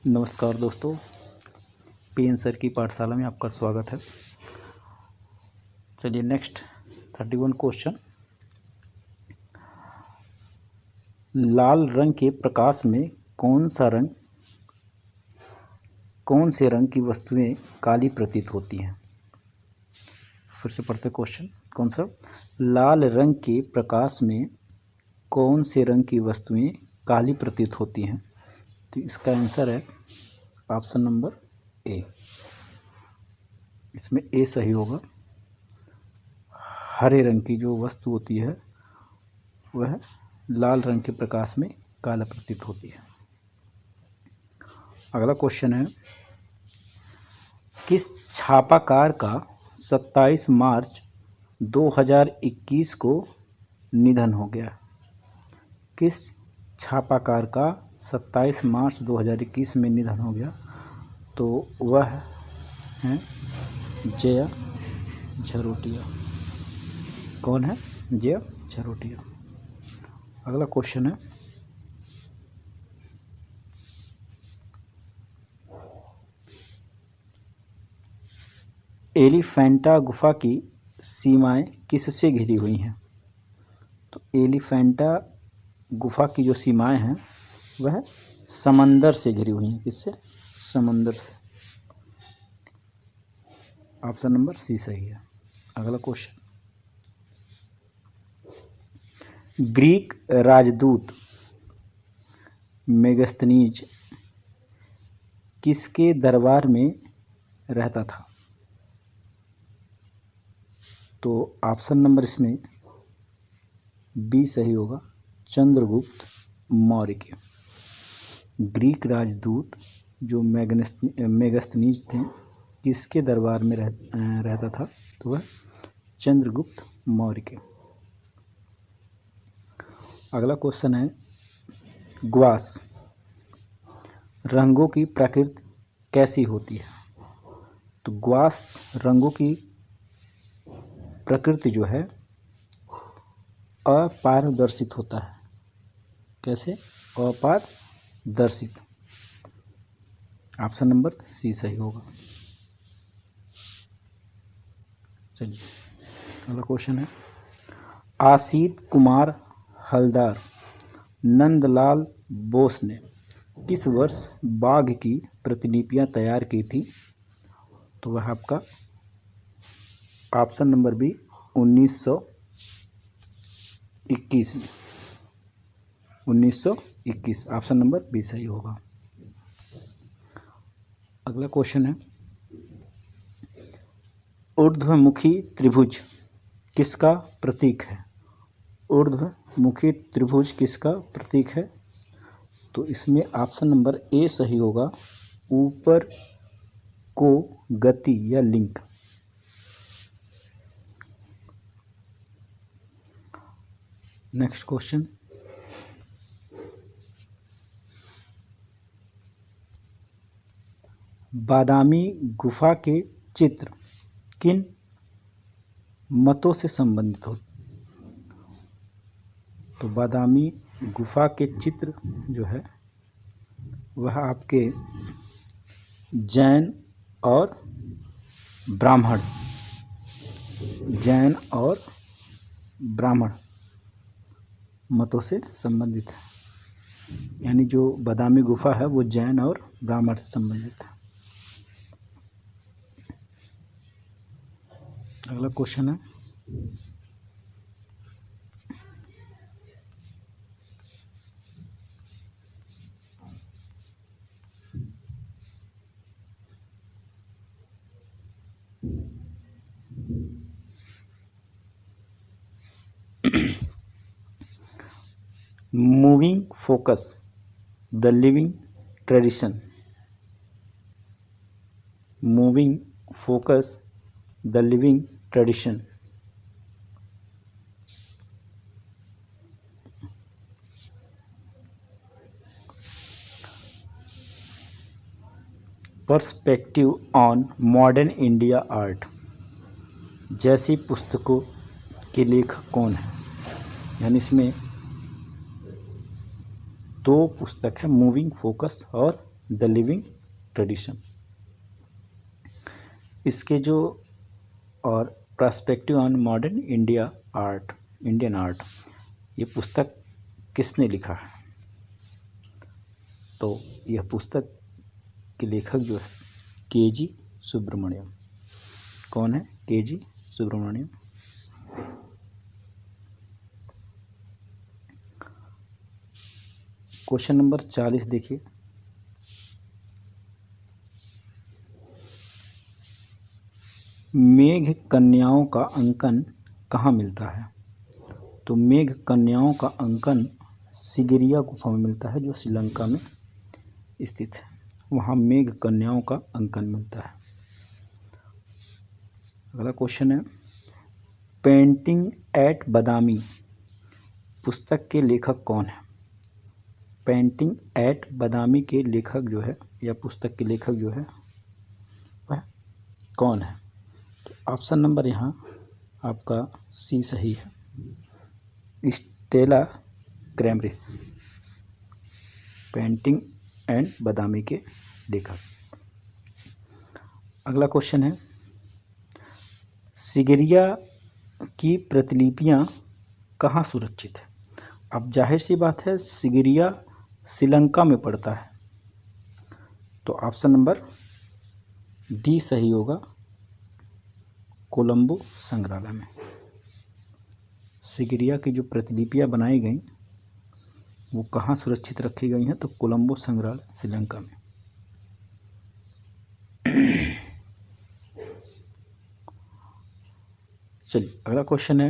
नमस्कार दोस्तों, PN sir की पाठशाला में आपका स्वागत है। चलिए नेक्स्ट 31 क्वेश्चन। लाल रंग के प्रकाश में कौन से रंग की वस्तुएं काली प्रतीत होती हैं? फिर से पढ़ते क्वेश्चन। कौन सा? लाल रंग के प्रकाश में कौन से रंग की वस्तुएं काली प्रतीत होती हैं? तो इसका आंसर है ऑप्शन नंबर ए। इसमें ए सही होगा। हरे रंग की जो वस्तु होती है वह लाल रंग के प्रकाश में काला प्रतीत होती है। अगला क्वेश्चन है, किस छापाकार का 27 मार्च 2021 को निधन हो गया? किस छापाकार का 27 मार्च 2021 में निधन हो गया? तो वह है जया झरोटिया। कौन है? जया झरोटिया। अगला क्वेश्चन है, एलिफेंटा गुफा की सीमाएं किससे घिरी हुई हैं? तो एलिफेंटा गुफा की जो सीमाएं हैं वह समंदर से घिरी हुई हैं। किससे? समंदर से। ऑप्शन नंबर सी सही है। अगला क्वेश्चन, ग्रीक राजदूत मेगस्थनीज किसके दरबार में रहता था? तो ऑप्शन नंबर इसमें बी सही होगा, चंद्रगुप्त मौर्य के। ग्रीक राजदूत जो मेगस्थनीज थे किसके दरबार में रहता था? तो वह चंद्रगुप्त मौर्य के। अगला क्वेश्चन है, ग्वास रंगों की प्रकृति कैसी होती है? तो ग्वास रंगों की प्रकृति जो है अपारदर्शित होता है। कैसे? अपारदर्शित। ऑप्शन नंबर सी सही होगा। चलिए अगला क्वेश्चन है, आसित कुमार हलदार नंदलाल बोस ने किस वर्ष बाघ की प्रतिलिपियां तैयार की थी? तो वह आपका ऑप्शन नंबर बी 1921 में। 1921 ऑप्शन नंबर बी सही होगा। अगला क्वेश्चन है, ऊर्ध्वमुखी त्रिभुज किसका प्रतीक है? ऊर्ध्वमुखी त्रिभुज किसका प्रतीक है? तो इसमें ऑप्शन नंबर ए सही होगा, ऊपर को गति या लिंक। नेक्स्ट क्वेश्चन, बादामी गुफा के चित्र किन मतों से संबंधित हो? तो बादामी गुफा के चित्र जो है वह आपके जैन और ब्राह्मण मतों से संबंधित है। यानी जो बादामी गुफा है वो जैन और ब्राह्मण से संबंधित है। अगला क्वेश्चन है, moving focus the living tradition. Moving focus the living tradition. Perspective on modern India art जैसी पुस्तकों के लेखक कौन है? यानी इसमें दो पुस्तक है, मूविंग फोकस और द लिविंग ट्रेडिशन। इसके जो और perspective on modern Indian art, ये पुस्तक किसने लिखा है? तो यह पुस्तक के लेखक जो है के.जी. सुब्रमण्यम। कौन है? के.जी. सुब्रमण्यम। क्वेश्चन नंबर 40 देखिए। मेघ कन्याओं का अंकन कहाँ मिलता है? तो मेघ कन्याओं का अंकन सिगिरिया गुफा में मिलता है, जो श्रीलंका में स्थित है। वहाँ मेघ कन्याओं का अंकन मिलता है। अगला क्वेश्चन है, पेंटिंग एट बादामी पुस्तक के लेखक कौन है? पेंटिंग एट बादामी के लेखक जो है, या पुस्तक के लेखक जो है, वह कौन है? तो ऑप्शन नंबर यहाँ आपका सी सही है, स्टेला क्रैमरिस, पेंटिंग एंड बादामी के लेखक। अगला क्वेश्चन है, सिगिरिया की प्रतिलिपियां कहाँ सुरक्षित है? अब जाहिर सी बात है, सिगिरिया श्रीलंका में पड़ता है, तो ऑप्शन नंबर डी सही होगा, कोलंबो संग्रहालय में। सिगिरिया की जो प्रतिलिपियां बनाई गई वो कहाँ सुरक्षित रखी गई हैं? तो कोलंबो संग्रहालय श्रीलंका में। चलिए अगला क्वेश्चन है,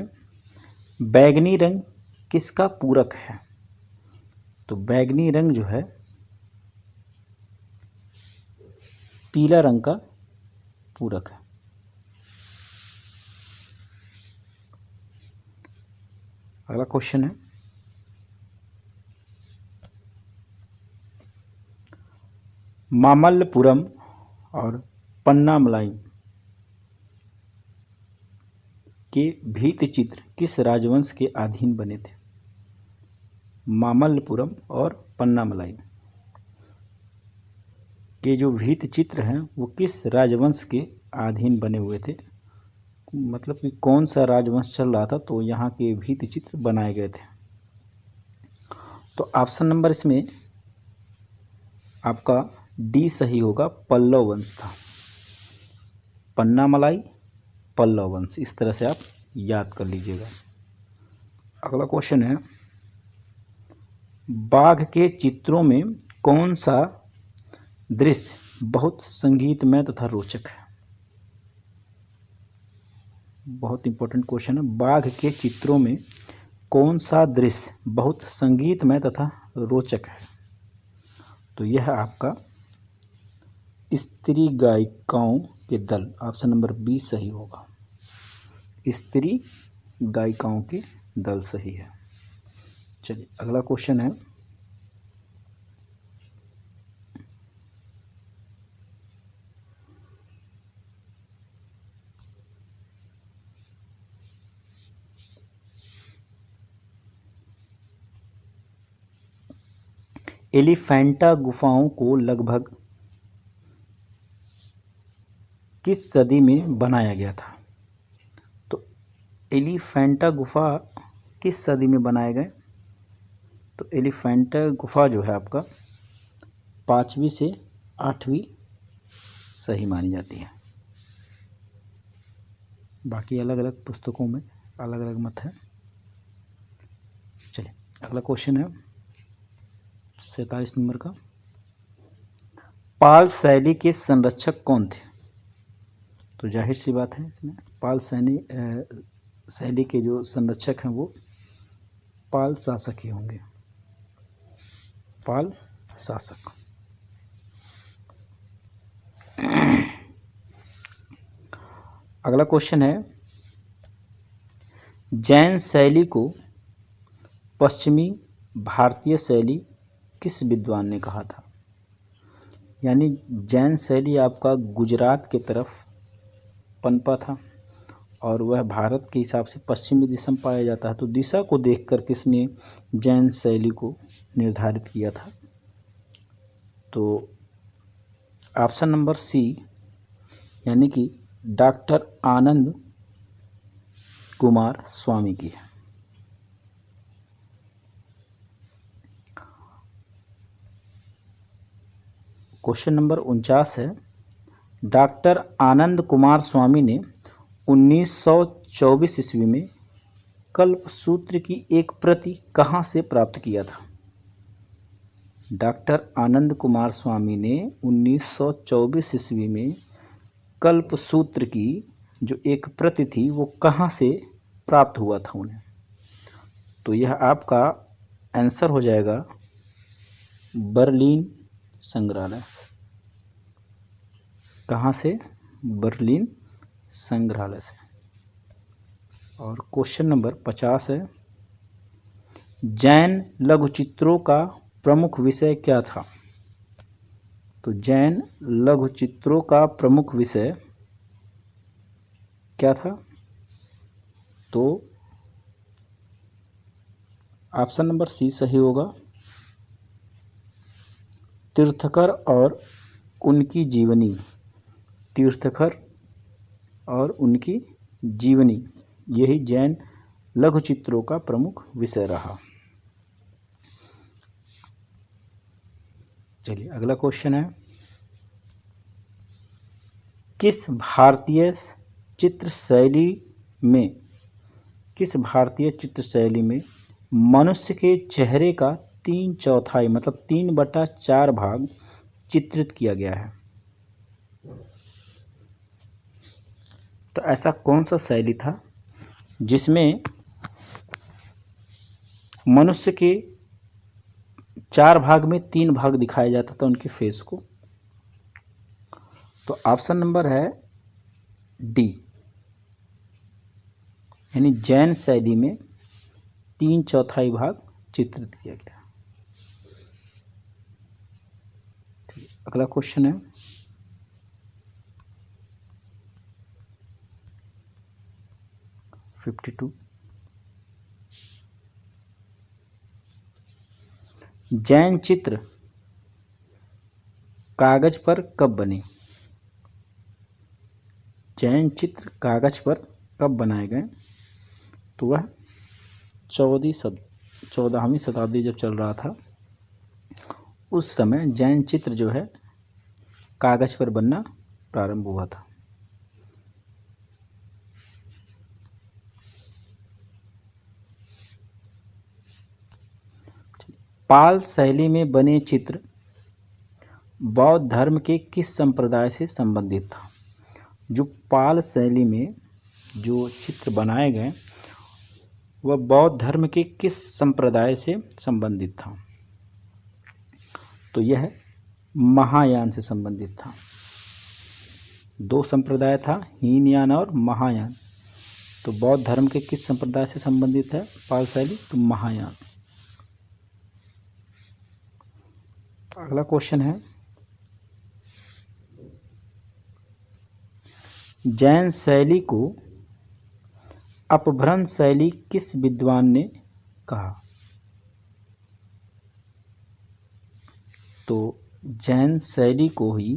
बैगनी रंग किसका पूरक है? तो बैगनी रंग जो है पीला रंग का पूरक है। अगला क्वेश्चन है, मामल्लपुरम और पन्नामलाई के भित्ति चित्र किस राजवंश के अधीन बने थे? मामल्लपुरम और पन्नामलाई के जो भित्ति चित्र हैं वो किस राजवंश के अधीन बने हुए थे? मतलब कि कौन सा राजवंश चल रहा था, तो यहाँ के भित्ति चित्र बनाए गए थे। तो ऑप्शन नंबर इसमें आपका डी सही होगा, पल्लव वंश था। पन्नामलाई, पल्लव वंश, इस तरह से आप याद कर लीजिएगा। अगला क्वेश्चन है, बाघ के चित्रों में कौन सा दृश्य बहुत संगीतमय तथा रोचक है? बहुत इंपॉर्टेंट क्वेश्चन है। बाघ के चित्रों में कौन सा दृश्य बहुत संगीतमय तथा रोचक है? तो यह आपका स्त्री गायिकाओं के दल, ऑप्शन नंबर बी सही होगा, स्त्री गायिकाओं के दल सही है। चलिए अगला क्वेश्चन है, एलिफेंटा गुफाओं को लगभग किस सदी में बनाया गया था? तो एलिफेंटा गुफा किस सदी में बनाए गए? तो एलिफेंटा गुफा जो है आपका 5वीं से 8वीं सही मानी जाती है। बाकी अलग अलग पुस्तकों में अलग अलग मत है। चलिए अगला क्वेश्चन है 47 नंबर का, पाल शैली के संरक्षक कौन थे? तो जाहिर सी बात है, इसमें पाल शैली के जो संरक्षक हैं वो पाल शासक ही होंगे, पाल शासक। अगला क्वेश्चन है, जैन शैली को पश्चिमी भारतीय शैली किस विद्वान ने कहा था? यानी जैन शैली आपका गुजरात के तरफ पनपा था और वह भारत के हिसाब से पश्चिमी दिशा में पाया जाता है। तो दिशा को देखकर किसने जैन शैली को निर्धारित किया था? तो ऑप्शन नंबर सी यानी कि डॉक्टर आनंद कुमार स्वामी की है। क्वेश्चन नंबर 49 है, डॉक्टर आनंद कुमार स्वामी ने 1924 ईस्वी में कल्पसूत्र की एक प्रति कहाँ से प्राप्त किया था? डॉक्टर आनंद कुमार स्वामी ने 1924 ईस्वी में कल्पसूत्र की जो एक प्रति थी वो कहाँ से प्राप्त हुआ था उन्हें? तो यह आपका आंसर हो जाएगा बर्लिन संग्रहालय। कहाँ से? बर्लिन संग्रहालय से। और क्वेश्चन नंबर 50 है, जैन लघुचित्रों का प्रमुख विषय क्या था? तो जैन लघुचित्रों का प्रमुख विषय क्या था? तो ऑप्शन नंबर सी सही होगा, तीर्थकर और उनकी जीवनी। तीर्थकर और उनकी जीवनी, यही जैन लघुचित्रों का प्रमुख विषय रहा। चलिए अगला क्वेश्चन है, किस भारतीय चित्र शैली में मनुष्य के चेहरे का 3/4 मतलब 3/4 भाग चित्रित किया गया है? तो ऐसा कौन सा शैली था जिसमें मनुष्य के 4 भाग में 3 भाग दिखाया जाता था उनके फेस को? तो ऑप्शन नंबर है डी, यानी जैन शैली में 3/4 भाग चित्रित किया गया। अगला क्वेश्चन है, जैन चित्र कागज पर कब बने? जैन चित्र कागज पर कब बनाए गए? तो वह 14वीं शताब्दी जब चल रहा था उस समय जैन चित्र जो है कागज पर बनना प्रारंभ हुआ था। पाल शैली में बने चित्र बौद्ध धर्म के किस संप्रदाय से संबंधित था? जो पाल शैली में जो चित्र बनाए गए वह बौद्ध धर्म के किस संप्रदाय से संबंधित था? तो यह महायान से संबंधित था। 2 संप्रदाय था, हीनयान और महायान। तो बौद्ध धर्म के किस संप्रदाय से संबंधित है पाल शैली? तो महायान। अगला क्वेश्चन है, जैन शैली को अपभ्रंश शैली किस विद्वान ने कहा? तो जैन शैली को ही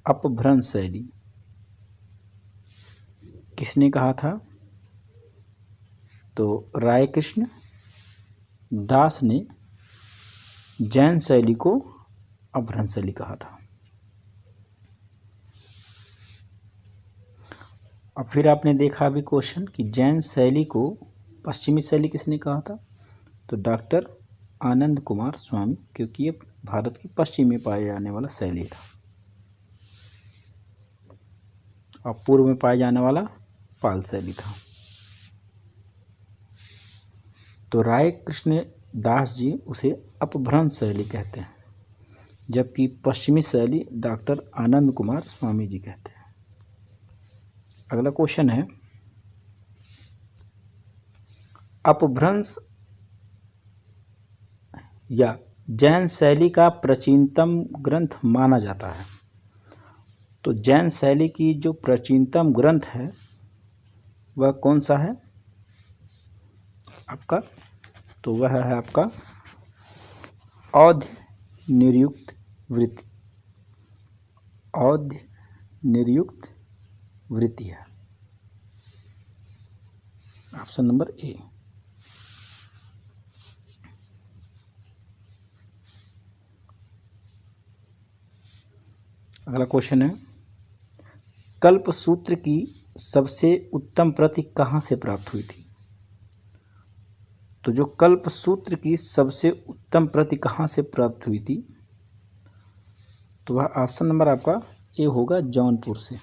अपभ्रंश शैली किसने कहा था? तो रायकृष्ण दास ने जैन शैली को अपभ्रंश शैली कहा था। अब फिर आपने देखा अभी क्वेश्चन कि जैन शैली को पश्चिमी शैली किसने कहा था? तो डॉक्टर आनंद कुमार स्वामी, क्योंकि ये भारत की पश्चिम में पाया जाने वाला शैली था और पूर्व में पाया जाने वाला पाल शैली था। तो राय कृष्ण दास जी उसे अपभ्रंश शैली कहते हैं, जबकि पश्चिमी शैली डॉक्टर आनंद कुमार स्वामी जी कहते हैं। अगला क्वेश्चन है, अपभ्रंश या जैन शैली का प्राचीनतम ग्रंथ माना जाता है। तो जैन शैली की जो प्राचीनतम ग्रंथ है वह कौन सा है आपका? तो वह है आपका औध निरुक्त वृत्ति। औध्य निर्युक्त वृत्ति है। Option number A. अगला क्वेश्चन है, कल्पसूत्र की सबसे उत्तम प्रति कहाँ से प्राप्त हुई थी? तो जो कल्पसूत्र की सबसे उत्तम प्रति कहाँ से प्राप्त हुई थी, तो वह ऑप्शन नंबर आपका ए होगा, जौनपुर से।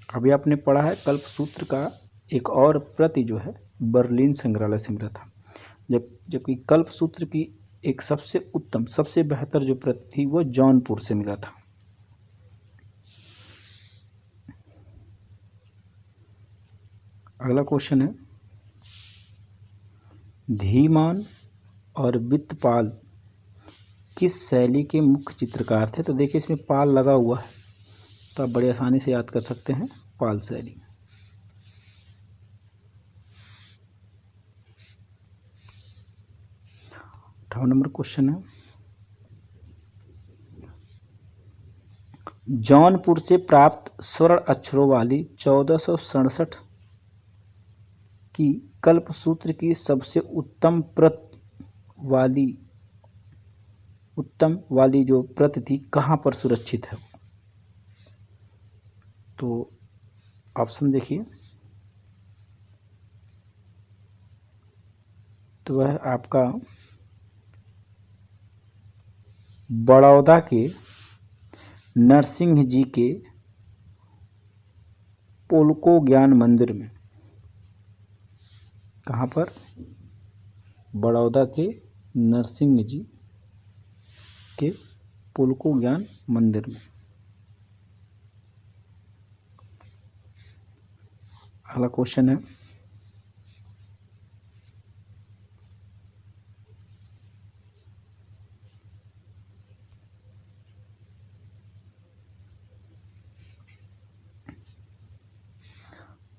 अभी आपने पढ़ा है कल्पसूत्र का एक और प्रति जो है बर्लिन संग्रहालय से मिला था, जबकि कल्पसूत्र की एक सबसे उत्तम सबसे बेहतर जो प्रति थी वो जौनपुर से मिला था। अगला क्वेश्चन है, धीमान और वित्तपाल किस शैली के मुख्य चित्रकार थे? तो देखिए इसमें पाल लगा हुआ है, तो आप बड़े आसानी से याद कर सकते हैं, पाल शैली। 58 नंबर क्वेश्चन है, जौनपुर से प्राप्त स्वर्ण अक्षरों वाली 1467 की कल्पसूत्र की सबसे उत्तम वाली जो प्रति थी कहाँ पर सुरक्षित है? तो ऑप्शन देखिए, तो वह आपका बड़ौदा के नरसिंह जी के पोलको ज्ञान मंदिर में। कहाँ पर? बड़ौदा के नरसिंह जी के पोलको ज्ञान मंदिर में। अगला क्वेश्चन है,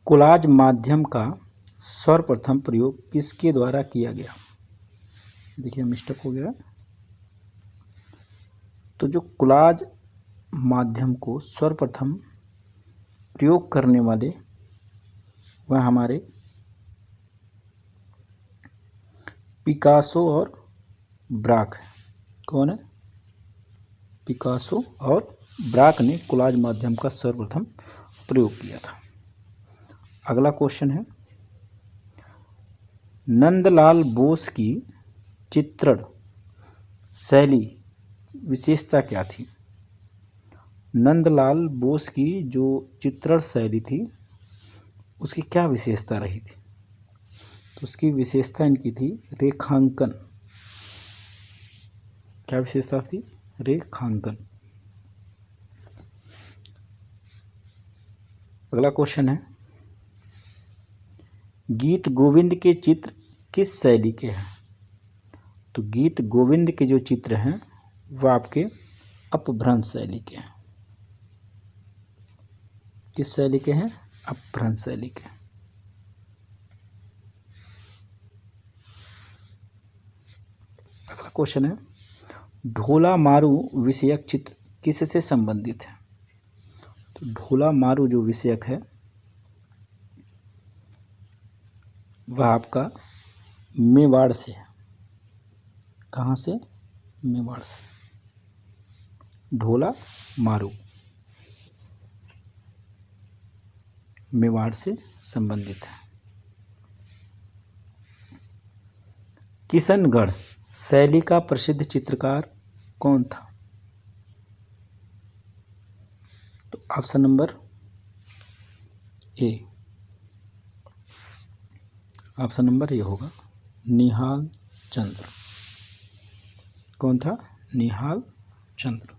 कोलाज माध्यम का सर्वप्रथम प्रयोग किसके द्वारा किया गया? देखिए मिस्टेक हो गया। तो जो कोलाज माध्यम को सर्वप्रथम प्रयोग करने वाले वह हमारे पिकासो और ब्राक है। कौन है? पिकासो और ब्राक ने कोलाज माध्यम का सर्वप्रथम प्रयोग किया था। अगला क्वेश्चन है, नंदलाल बोस की चित्रण शैली विशेषता क्या थी? नंदलाल बोस की जो चित्रण शैली थी उसकी क्या विशेषता रही थी? तो उसकी विशेषता इनकी थी रेखांकन। क्या विशेषता थी? रेखांकन। अगला क्वेश्चन है, गीत गोविंद के चित्र किस शैली के हैं? तो गीत गोविंद के जो चित्र हैं वह आपके अपभ्रंश शैली के हैं। किस शैली के हैं? अपभ्रंश शैली के। अगला क्वेश्चन है, ढोला मारू विषयक चित्र किससे संबंधित है? तो ढोला मारू जो विषयक है वह आपका मेवाड़ से है। कहाँ से? मेवाड़ से। ढोला मारू मेवाड़ से संबंधित है। किशनगढ़ शैली का प्रसिद्ध चित्रकार कौन था? तो option number A. Option number A होगा, निहाल चंद्र। कौन था? निहाल चंद्र।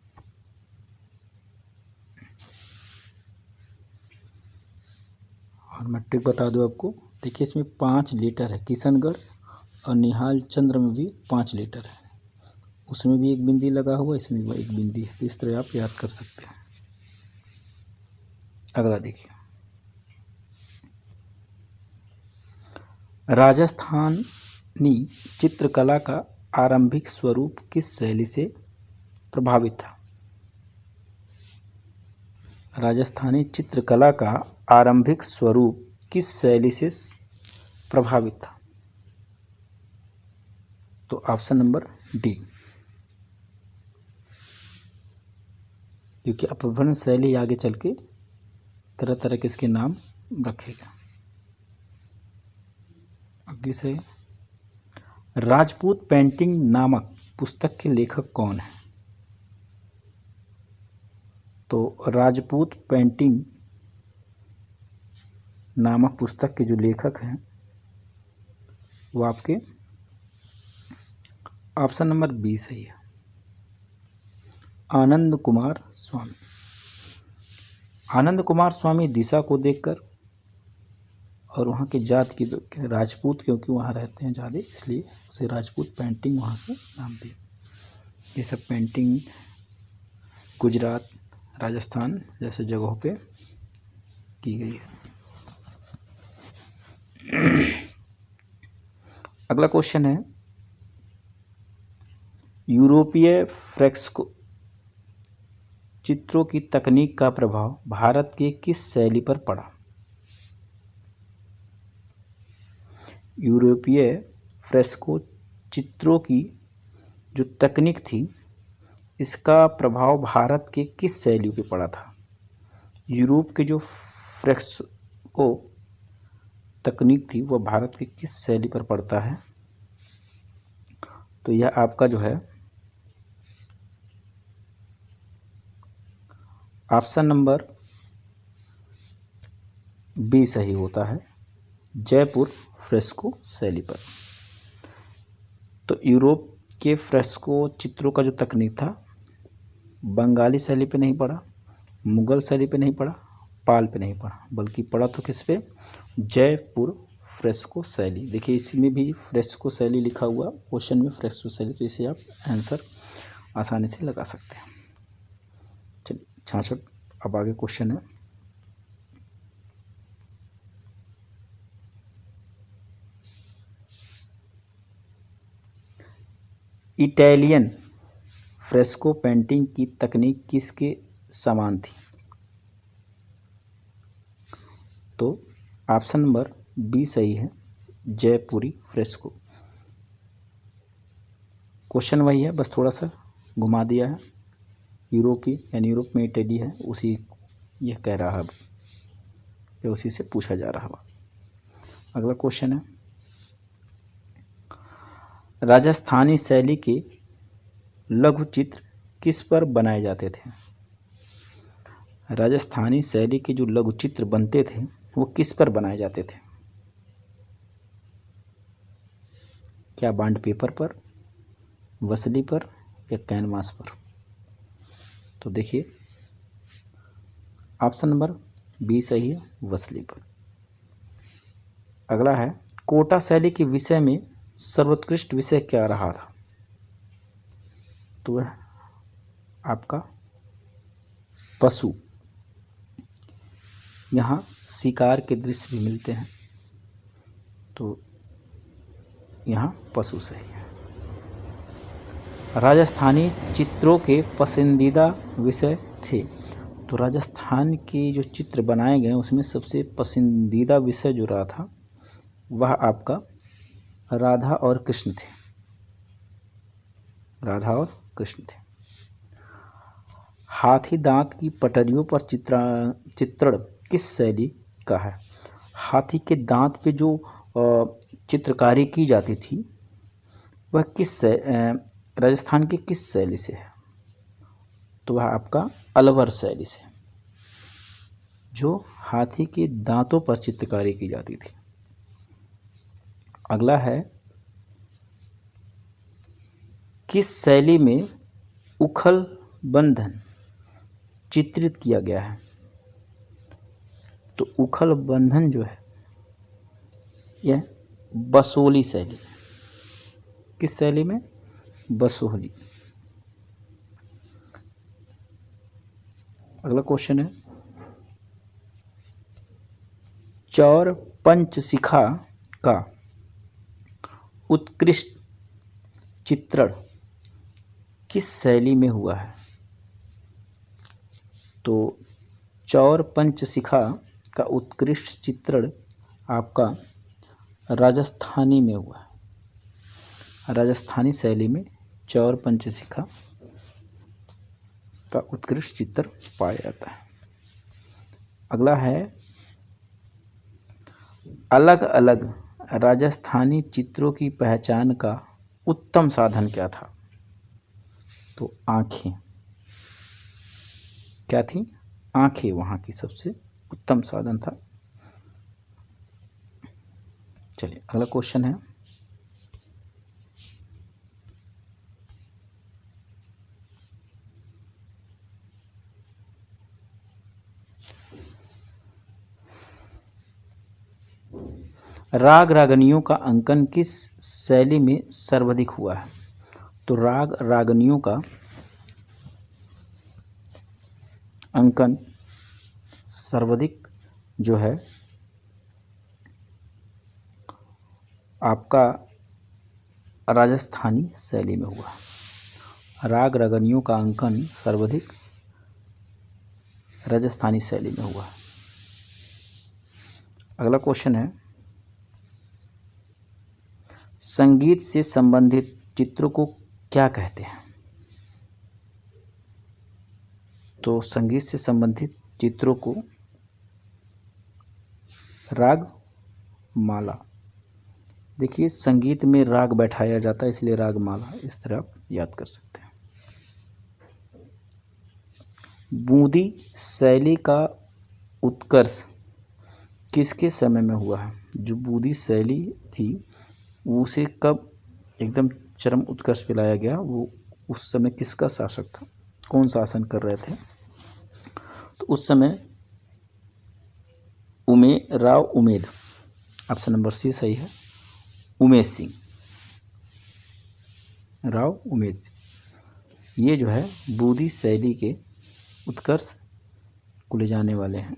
और मैट्रिक बता दूं आपको, देखिए इसमें 5 लीटर है। किशनगढ़ और निहाल चंद्र में भी 5 लीटर है। उसमें भी एक बिंदी लगा हुआ, इसमें भी एक बिंदी है। तो इस तरह आप याद कर सकते हैं। अगला देखिए, राजस्थानी चित्रकला का आरंभिक स्वरूप किस शैली से प्रभावित था? राजस्थानी चित्रकला का आरंभिक स्वरूप किस शैली से प्रभावित था? तो ऑप्शन नंबर डी, क्योंकि अपभ्रंश शैली आगे चल के तरह तरह के इसके नाम रखेगा। अगली से राजपूत पेंटिंग नामक पुस्तक के लेखक कौन है? तो राजपूत पेंटिंग नामक पुस्तक के जो लेखक हैं वो आपके ऑप्शन नंबर बी सही है, आनंद कुमार स्वामी। आनंद कुमार स्वामी दिशा को देखकर और वहाँ के जात की राजपूत, क्योंकि वहाँ रहते हैं ज़्यादा, इसलिए उसे राजपूत पेंटिंग वहाँ से नाम दिया। ये सब पेंटिंग गुजरात, राजस्थान जैसे जगहों पे की गई है। अगला क्वेश्चन है, यूरोपीय फ्रेस्को चित्रों की तकनीक का प्रभाव भारत के किस शैली पर पड़ा? यूरोपीय फ्रेस्को चित्रों की जो तकनीक थी इसका प्रभाव भारत के किस शैली पे पड़ा था? यूरोप के जो फ्रेस्को तकनीक थी वह भारत के किस शैली पर पड़ता है? तो यह आपका जो है ऑप्शन नंबर बी सही होता है, जयपुर फ्रेस्को शैली पर। तो यूरोप के फ्रेस्को चित्रों का जो तकनीक था बंगाली शैली पे नहीं पड़ा, मुगल शैली पे नहीं पड़ा, पाल पे नहीं पड़ा, बल्कि पड़ा तो किस पे? जयपुर फ्रेस्को शैली। देखिए इसमें भी फ्रेस्को शैली लिखा हुआ क्वेश्चन में, फ्रेस्को शैली, तो इसे आप आंसर आसानी से लगा सकते हैं। चलिए 66 अब आगे क्वेश्चन है, इटालियन फ्रेस्को पेंटिंग की तकनीक किसके समान थी? तो ऑप्शन नंबर बी सही है, जयपुरी फ्रेस्को। क्वेश्चन वही है, बस थोड़ा सा घुमा दिया है। यूरोपीय यानी यूरोप में इटली है, उसी यह कह रहा है, या उसी से पूछा जा रहा है। अगला क्वेश्चन है, राजस्थानी शैली के लघु चित्र किस पर बनाए जाते थे? राजस्थानी शैली के जो लघु चित्र बनते थे वो किस पर बनाए जाते थे? क्या बॉन्ड पेपर पर, वसली पर, या कैनवास पर? तो देखिए ऑप्शन नंबर बी सही है, वसली पर। अगला है, कोटा शैली के विषय में सर्वोत्कृष्ट विषय क्या रहा था? तो वह आपका पशु, यहाँ शिकार के दृश्य भी मिलते हैं, तो यहाँ पशु सही है। राजस्थानी चित्रों के पसंदीदा विषय थे, तो राजस्थान के जो चित्र बनाए गए उसमें सबसे पसंदीदा विषय जो रहा था वह आपका राधा और कृष्ण थे, राधा और कृष्ण थे। हाथी दांत की पटरियों पर चित्रण किस शैली का है? हाथी के दांत पे जो चित्रकारी की जाती थी वह किस राजस्थान की किस शैली से है? तो वह आपका अलवर शैली से, जो हाथी के दांतों पर चित्रकारी की जाती थी। अगला है, किस शैली में उखल बंधन चित्रित किया गया है? तो उखल बंधन जो है यह बसोहली शैली, किस शैली में? बसोहली। अगला क्वेश्चन है, चौर पंचशिखा का उत्कृष्ट चित्रण किस शैली में हुआ है? तो चौर पंचशिखा का उत्कृष्ट चित्रण आपका राजस्थानी में हुआ है। राजस्थानी शैली में चौर पंचशिखा का उत्कृष्ट चित्र पाया जाता है। अगला है अलग अलग राजस्थानी चित्रों की पहचान का उत्तम साधन क्या था? तो आँखें। क्या थी? आँखें वहाँ की सबसे उत्तम साधन था। चलिए अगला क्वेश्चन है, राग रागनियों का अंकन किस शैली में सर्वाधिक हुआ है? तो राग रागनियों का अंकन सर्वाधिक जो है आपका राजस्थानी शैली में हुआ। राग रागनियों का अंकन सर्वाधिक राजस्थानी शैली में हुआ। अगला क्वेश्चन है, संगीत से संबंधित चित्रों को क्या कहते हैं? तो संगीत से संबंधित चित्रों को राग माला। देखिए संगीत में राग बैठाया जाता है इसलिए राग माला, इस तरह आप याद कर सकते हैं। बूंदी शैली का उत्कर्ष किसके समय में हुआ है? जो बूंदी शैली थी उसे कब एकदम चरम उत्कर्ष पे लाया गया? वो उस समय किसका शासक था? कौन शासन कर रहे थे? तो उस समय Rao Umed, option number C सही है, उमेश सिंह, राव उमेश सिंह। ये जो है बूंदी शैली के उत्कर्ष को ले जाने वाले हैं,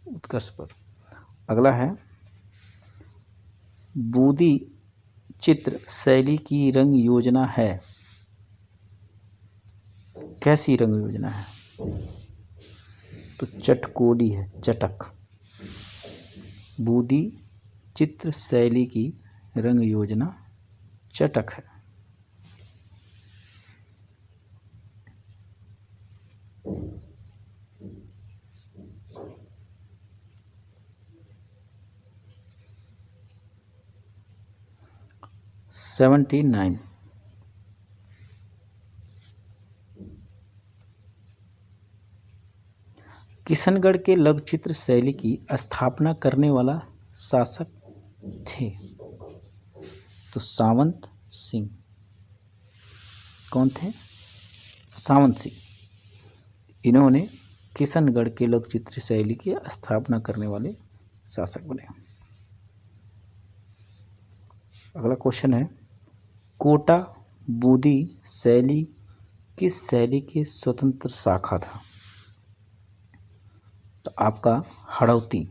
उत्कर्ष पर। अगला है, बूंदी चित्र शैली की रंग योजना है। कैसी रंग योजना है? तो चटकोली है, चटक। बूंदी चित्र शैली की रंग योजना चटक है। सेवेंटी 9 किशनगढ़ के लघु चित्र शैली की स्थापना करने वाला शासक थे? तो सावंत सिंह। कौन थे? सावंत सिंह। इन्होंने किशनगढ़ के लघु चित्र शैली की स्थापना करने वाले शासक बने। अगला क्वेश्चन है, कोटा बूंदी शैली किस शैली की स्वतंत्र शाखा था? तो आपका हड़ौती।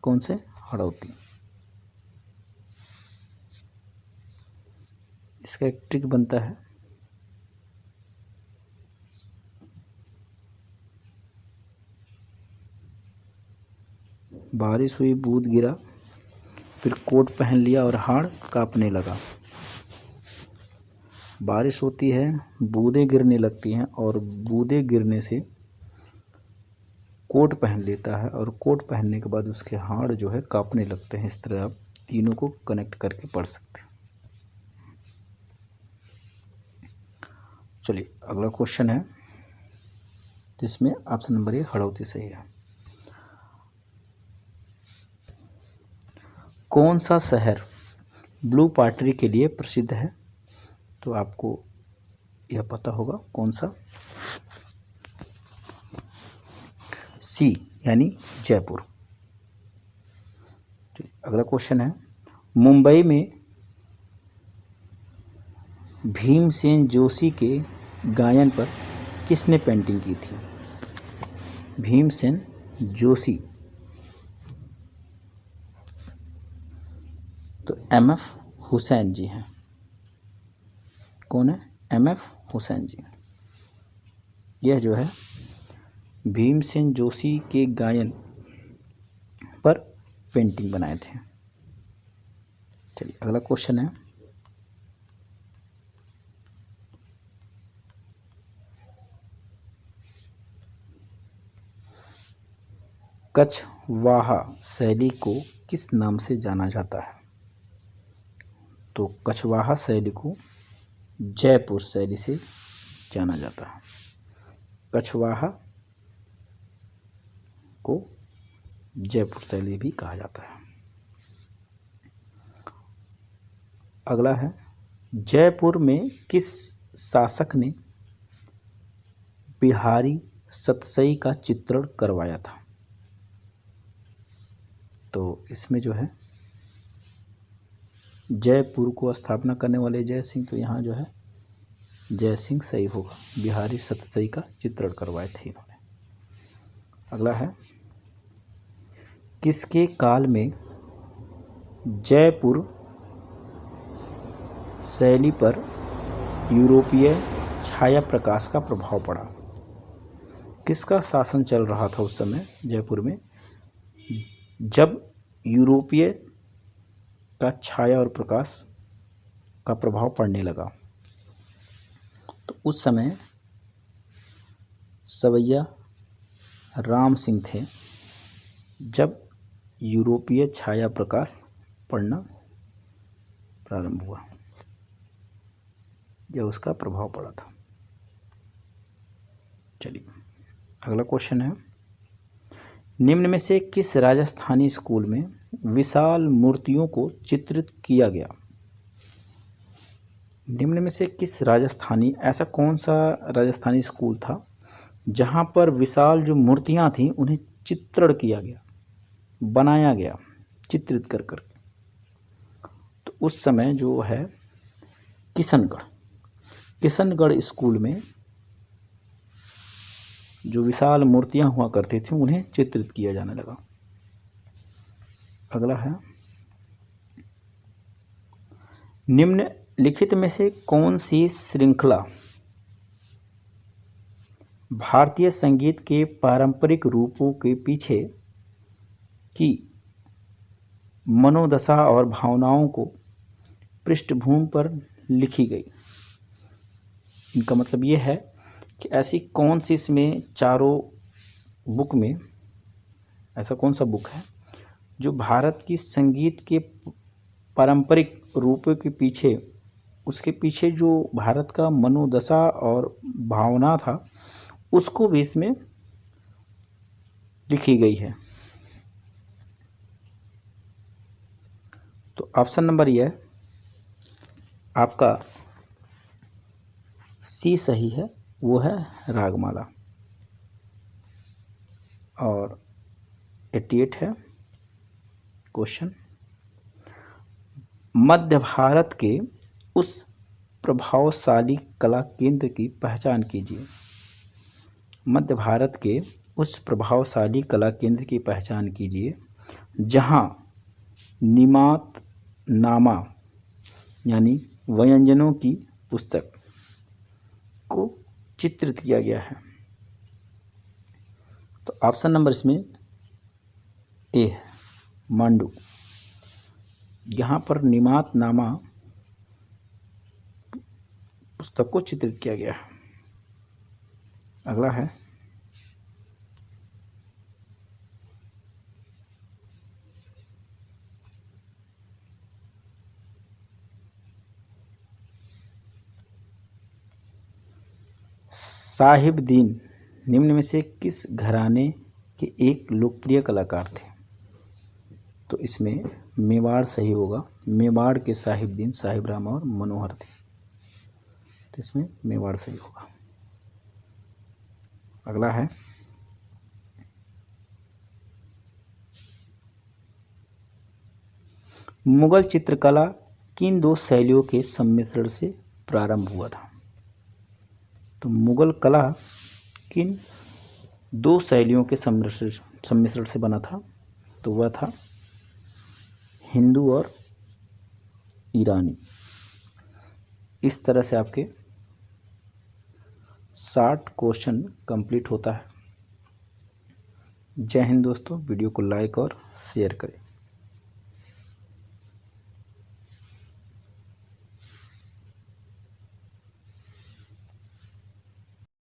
कौन से? हड़ौती। इसका एक ट्रिक बनता है, बारिश हुई, बूंद गिरा, फिर कोट पहन लिया और हाड़ कांपने लगा। बारिश होती है, बूंदें गिरने लगती हैं और बूंदें गिरने से कोट पहन लेता है और कोट पहनने के बाद उसके हाड़ जो है कांपने लगते हैं। इस तरह आप तीनों को कनेक्ट करके पढ़ सकते हैं। चलिए अगला क्वेश्चन है जिसमें ऑप्शन नंबर ए हड़ौती सही है। कौन सा शहर ब्लू पॉटरी के लिए प्रसिद्ध है? तो आपको यह पता होगा कौन सा? सी यानी जयपुर। अगला क्वेश्चन है, मुंबई में भीमसेन जोशी के गायन पर किसने पेंटिंग की थी? भीमसेन जोशी। तो एम.एफ. हुसैन जी हैं। कौन है? एम.एफ. हुसैन जी। यह जो है भीमसेन जोशी के गायन पर पेंटिंग बनाए थे। चलिए अगला क्वेश्चन है, कछवाहा शैली को किस नाम से जाना जाता है? तो कछवाहा शैली को जयपुर शैली से जाना जाता है। कछवाहा को जयपुर शैली भी कहा जाता है। अगला है, जयपुर में किस शासक ने बिहारी सतसई का चित्रण करवाया था? तो इसमें जो है जयपुर को स्थापना करने वाले जय सिंह, तो यहाँ जो है जय सिंह सही होगा। बिहारी सतसई का चित्रण करवाए थे इन्होंने। अगला है, किसके काल में जयपुर शैली पर यूरोपीय छाया प्रकाश का प्रभाव पड़ा? किसका शासन चल रहा था उस समय जयपुर में जब यूरोपीय का छाया और प्रकाश का प्रभाव पड़ने लगा? तो उस समय सवैया राम सिंह थे जब यूरोपीय छाया प्रकाश पड़ना प्रारंभ हुआ या उसका प्रभाव पड़ा था। चलिए अगला क्वेश्चन है, निम्न में से किस राजस्थानी स्कूल में विशाल मूर्तियों को चित्रित किया गया? निम्न में से किस राजस्थानी, ऐसा कौन सा राजस्थानी स्कूल था जहाँ पर विशाल जो मूर्तियाँ थीं उन्हें चित्रण किया गया, बनाया गया चित्रित कर कर? तो उस समय जो है किशनगढ़ स्कूल में जो विशाल मूर्तियां हुआ करती थी उन्हें चित्रित किया जाने लगा। अगला है, निम्नलिखित में से कौन सी श्रृंखला भारतीय संगीत के पारंपरिक रूपों के पीछे की मनोदशा और भावनाओं को पृष्ठभूमि पर लिखी गई? इनका मतलब ये है कि ऐसी कौन सी इसमें चारों बुक में ऐसा कौन सा बुक है जो भारत की संगीत के पारंपरिक रूपों के पीछे, उसके पीछे जो भारत का मनोदशा और भावना था उसको भी इसमें लिखी गई है? तो ऑप्शन नंबर ये है आपका सी सही है, वो है रागमाला। और 88 है क्वेश्चन, मध्य भारत के उस प्रभावशाली कला केंद्र की पहचान कीजिए। मध्य भारत के उस प्रभावशाली कला केंद्र की पहचान कीजिए जहाँ निमात नामा यानी व्यंजनों की पुस्तक को चित्रित किया गया है। तो ऑप्शन नंबर इसमें ए है, मांडू। यहाँ पर निमात नामा पुस्तक को चित्रित किया गया है। अगला है, साहिबदीन निम्न में से किस घराने के एक लोकप्रिय कलाकार थे? तो इसमें मेवाड़ सही होगा। मेवाड़ के साहिबदीन साहिब राम और मनोहर थे, तो इसमें मेवाड़ सही होगा। अगला है, मुगल चित्रकला किन दो शैलियों के सम्मिश्रण से प्रारंभ हुआ था? तो मुगल कला किन दो शैलियों के सम्मिश्रण से बना था? तो वह था हिंदू और ईरानी। इस तरह से आपके 60 क्वेश्चन कंप्लीट होता है। जय हिंद दोस्तों, वीडियो को लाइक और शेयर करें।